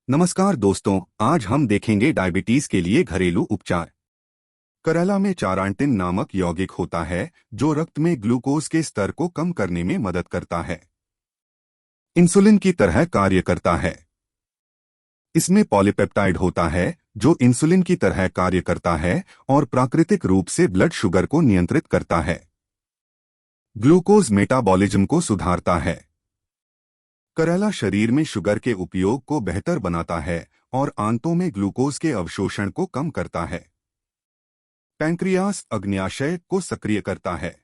नमस्कार दोस्तों, आज हम देखेंगे डायबिटीज के लिए घरेलू उपचार। करेला में चारांटिन नामक यौगिक होता है जो रक्त में ग्लूकोज के स्तर को कम करने में मदद करता है। इंसुलिन की तरह कार्य करता है। इसमें पॉलीपेप्टाइड होता है जो इंसुलिन की तरह कार्य करता है और प्राकृतिक रूप से ब्लड शुगर को नियंत्रित करता है। ग्लूकोज मेटाबॉलिज्म को सुधारता है। करेला शरीर में शुगर के उपयोग को बेहतर बनाता है और आंतों में ग्लूकोज के अवशोषण को कम करता है। पैंक्रियास अग्न्याशय को सक्रिय करता है।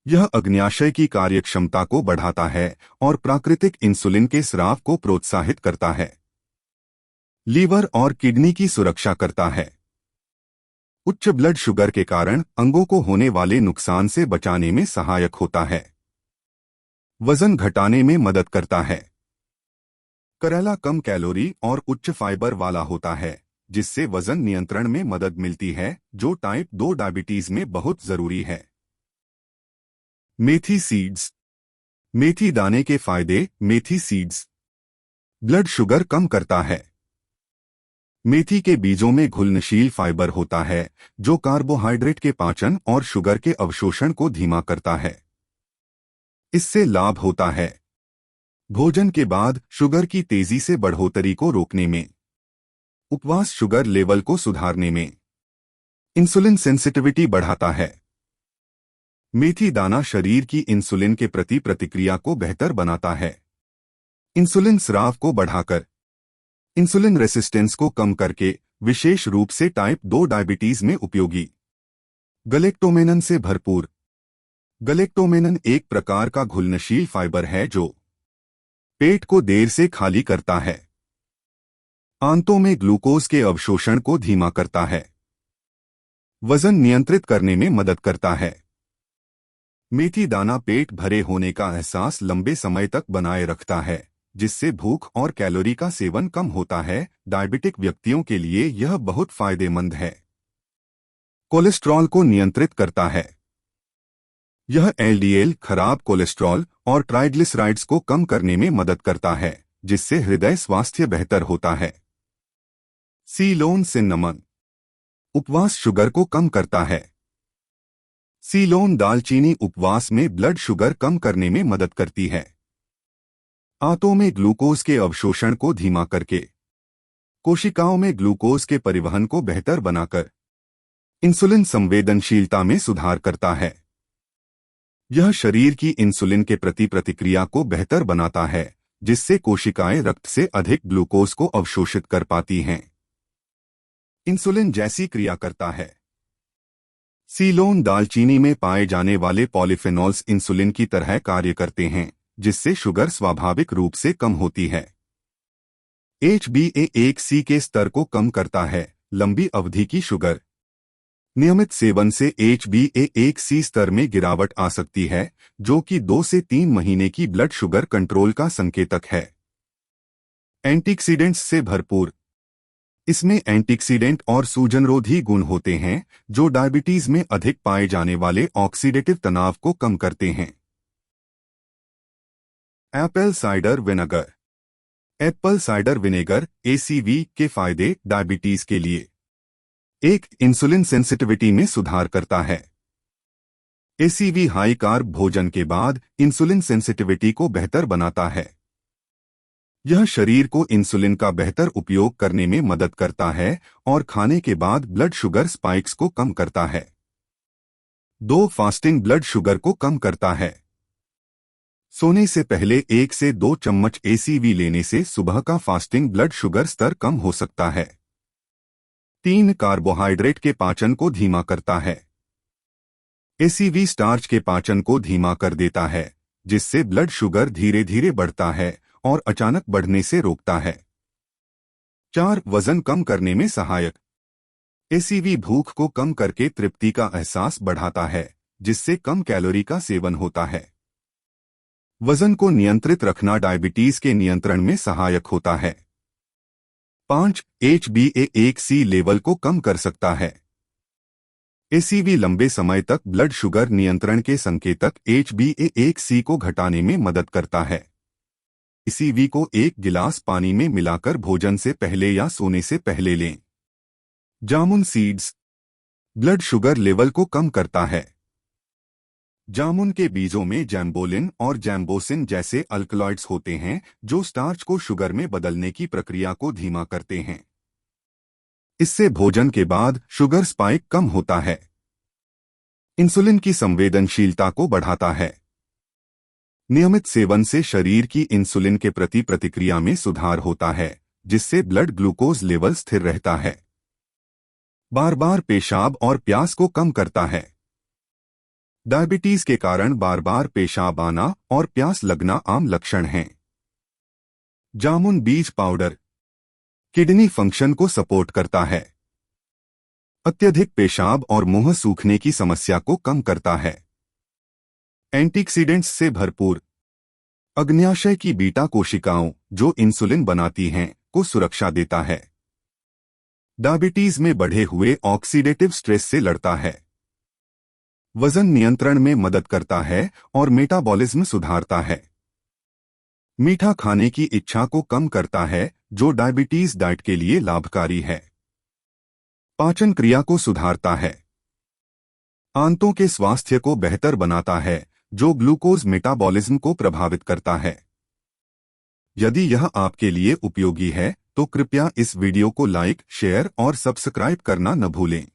यह अग्न्याशय की कार्यक्षमता को बढ़ाता है और प्राकृतिक इंसुलिन के स्राव को प्रोत्साहित करता है। लीवर और किडनी की सुरक्षा करता है। उच्च ब्लड शुगर के कारण अंगों को होने वाले नुकसान से बचाने में सहायक होता है। वजन घटाने में मदद करता है। करेला कम कैलोरी और उच्च फाइबर वाला होता है, जिससे वजन नियंत्रण में मदद मिलती है, जो टाइप 2 डायबिटीज में बहुत जरूरी है। मेथी सीड्स। मेथी दाने के फायदे। मेथी सीड्स ब्लड शुगर कम करता है। मेथी के बीजों में घुलनशील फाइबर होता है जो कार्बोहाइड्रेट के पाचन और शुगर के अवशोषण को धीमा करता है। इससे लाभ होता है भोजन के बाद शुगर की तेजी से बढ़ोतरी को रोकने में, उपवास शुगर लेवल को सुधारने में, इंसुलिन सेंसिटिविटी बढ़ाता है। मेथी दाना शरीर की इंसुलिन के प्रति प्रतिक्रिया को बेहतर बनाता है। इंसुलिन स्राव को बढ़ाकर इंसुलिन रेसिस्टेंस को कम करके, विशेष रूप से टाइप 2 डायबिटीज में उपयोगी। गलेक्टोमेनन से भरपूर। गलेक्टोमेनन एक प्रकार का घुलनशील फाइबर है जो पेट को देर से खाली करता है। आंतों में ग्लूकोज के अवशोषण को धीमा करता है। वजन नियंत्रित करने में मदद करता है। मेथी दाना पेट भरे होने का एहसास लंबे समय तक बनाए रखता है, जिससे भूख और कैलोरी का सेवन कम होता है। डायबिटिक व्यक्तियों के लिए यह बहुत फायदेमंद है। कोलेस्ट्रॉल को नियंत्रित करता है। यह एलडीएल, खराब कोलेस्ट्रॉल और ट्राइग्लिसराइड्स को कम करने में मदद करता है, जिससे हृदय स्वास्थ्य बेहतर होता है। सीलोन सिन्नमन उपवास शुगर को कम करता है। सीलोन दालचीनी उपवास में ब्लड शुगर कम करने में मदद करती है। आंतों में ग्लूकोज के अवशोषण को धीमा करके, कोशिकाओं में ग्लूकोज के परिवहन को बेहतर बनाकर, इंसुलिन संवेदनशीलता में सुधार करता है। यह शरीर की इंसुलिन के प्रति प्रतिक्रिया को बेहतर बनाता है, जिससे कोशिकाएं रक्त से अधिक ग्लूकोज को अवशोषित कर पाती हैं। इंसुलिन जैसी क्रिया करता है। सीलोन दालचीनी में पाए जाने वाले पॉलीफेनॉल्स इंसुलिन की तरह कार्य करते हैं, जिससे शुगर स्वाभाविक रूप से कम होती है। HbA1c के स्तर को कम करता है। लंबी अवधि की शुगर। नियमित सेवन से HbA1c स्तर में गिरावट आ सकती है, जो कि 2 से 3 महीने की ब्लड शुगर कंट्रोल का संकेतक है। एंटीऑक्सीडेंट्स से भरपूर। इसमें एंटीऑक्सीडेंट और सूजनरोधी गुण होते हैं, जो डायबिटीज में अधिक पाए जाने वाले ऑक्सीडेटिव तनाव को कम करते हैं। Apple cider vinegar. Apple cider vinegar ACV के फायदे। डायबिटीज के लिए एक, इंसुलिन सेंसिटिविटी में सुधार करता है। ACV हाई कार्ब भोजन के बाद इंसुलिन सेंसिटिविटी को बेहतर बनाता है। यह शरीर को इंसुलिन का बेहतर उपयोग करने में मदद करता है और खाने के बाद ब्लड शुगर स्पाइक्स को कम करता है। 2, फास्टिंग ब्लड शुगर को कम करता है। सोने से पहले 1 से 2 चम्मच ACV लेने से सुबह का फास्टिंग ब्लड शुगर स्तर कम हो सकता है। 3, कार्बोहाइड्रेट के पाचन को धीमा करता है। ACV स्टार्च के पाचन को धीमा कर देता है, जिससे ब्लड शुगर धीरे धीरे बढ़ता है और अचानक बढ़ने से रोकता है। 4, वजन कम करने में सहायक। ACV भूख को कम करके तृप्ति का एहसास बढ़ाता है, जिससे कम कैलोरी का सेवन होता है। वजन को नियंत्रित रखना डायबिटीज के नियंत्रण में सहायक होता है। 5, HbA1c लेवल को कम कर सकता है। ACV लंबे समय तक ब्लड शुगर नियंत्रण के संकेतक HbA1c को घटाने में मदद करता है। सीवी को 1 गिलास पानी में मिलाकर भोजन से पहले या सोने से पहले लें। जामुन सीड्स ब्लड शुगर लेवल को कम करता है। जामुन के बीजों में जैम्बोलिन और जैम्बोसिन जैसे अल्कलॉइड्स होते हैं जो स्टार्च को शुगर में बदलने की प्रक्रिया को धीमा करते हैं। इससे भोजन के बाद शुगर स्पाइक कम होता है। इंसुलिन की संवेदनशीलता को बढ़ाता है। नियमित सेवन से शरीर की इंसुलिन के प्रति प्रतिक्रिया में सुधार होता है, जिससे ब्लड ग्लूकोज लेवल स्थिर रहता है। बार बार पेशाब और प्यास को कम करता है। डायबिटीज के कारण बार बार पेशाब आना और प्यास लगना आम लक्षण हैं। जामुन बीज पाउडर किडनी फंक्शन को सपोर्ट करता है। अत्यधिक पेशाब और मुंह सूखने की समस्या को कम करता है। एंटीऑक्सीडेंट्स से भरपूर अग्न्याशय की बीटा कोशिकाओं जो इंसुलिन बनाती हैं को सुरक्षा देता है। डायबिटीज में बढ़े हुए ऑक्सीडेटिव स्ट्रेस से लड़ता है। वजन नियंत्रण में मदद करता है और मेटाबॉलिज्म सुधारता है। मीठा खाने की इच्छा को कम करता है जो डायबिटीज डाइट के लिए लाभकारी है। पाचन क्रिया को सुधारता है। आंतों के स्वास्थ्य को बेहतर बनाता है जो ग्लूकोज मेटाबॉलिज्म को प्रभावित करता है। यदि यह आपके लिए उपयोगी है तो कृपया इस वीडियो को लाइक, शेयर और सब्सक्राइब करना न भूलें।